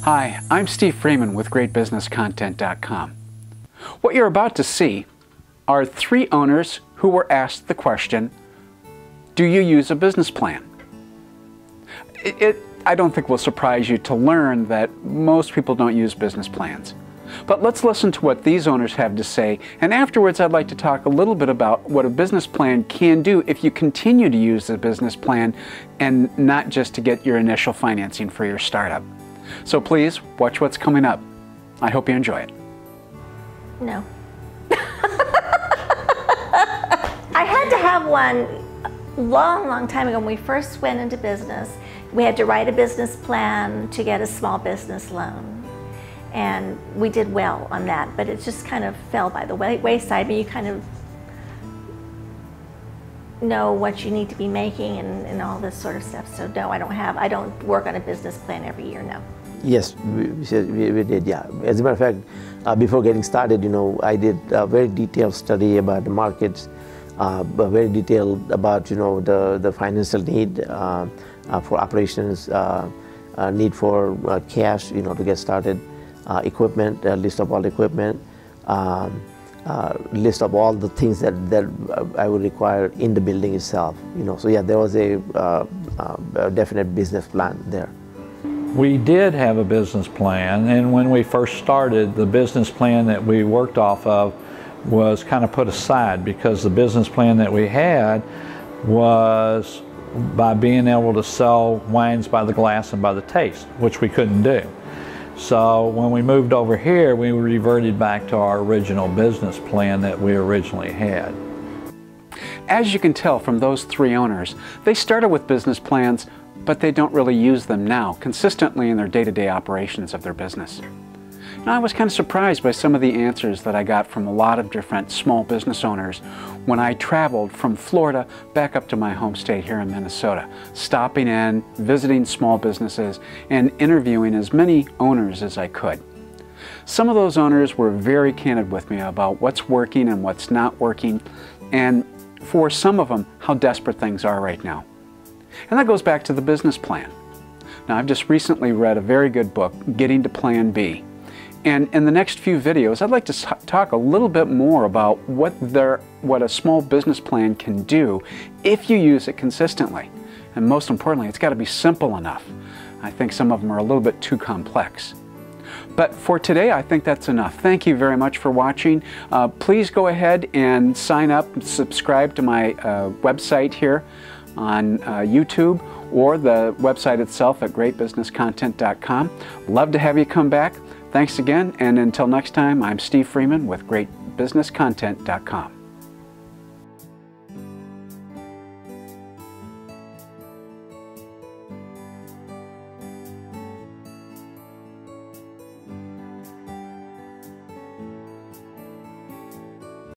Hi, I'm Steve Freeman with GreatBusinessContent.com. What you're about to see are 3 owners who were asked the question, do you use a business plan? I don't think will surprise you to learn that most people don't use business plans. But let's listen to what these owners have to say, and afterwards I'd like to talk a little bit about what a business plan can do if you continue to use the business plan and not just to get your initial financing for your startup. So please watch what's coming up. I hope you enjoy it. No. I had to have one long time ago when we first went into business. We had to write a business plan to get a small business loan. And we did well on that, but it just kind of fell by the wayside. But you kind of know what you need to be making and all this sort of stuff. So no, I don't work on a business plan every year, no. Yes, we did, yeah. As a matter of fact, before getting started, I did a very detailed study about the markets, very detailed about, the financial need for operations, need for cash, to get started, equipment, list of all the equipment, list of all the things that I would require in the building itself, So yeah, there was a definite business plan there. We did have a business plan, and when we first started, the business plan that we worked off of was kind of put aside because the business plan that we had was by being able to sell wines by the glass and by the taste, which we couldn't do. So when we moved over here, we reverted back to our original business plan that we originally had. As you can tell from those 3 owners, they started with business plans, but they don't really use them now consistently in their day-to-day operations of their business. Now, I was kind of surprised by some of the answers that I got from a lot of different small business owners when I traveled from Florida back up to my home state here in Minnesota, stopping in, visiting small businesses, and interviewing as many owners as I could. Some of those owners were very candid with me about what's working and what's not working, and for some of them, how desperate things are right now. And that goes back to the business plan. Now, I've just recently read a very good book, Getting to Plan B. And in the next few videos, I'd like to talk a little bit more about what a small business plan can do if you use it consistently. And most importantly, it's got to be simple enough. I think some of them are a little bit too complex. But for today, I think that's enough. Thank you very much for watching. Please go ahead and sign up and subscribe to my website here on YouTube or the website itself at GreatBusinessContent.com. Love to have you come back. Thanks again, and until next time, I'm Steve Freeman with GreatBusinessContent.com.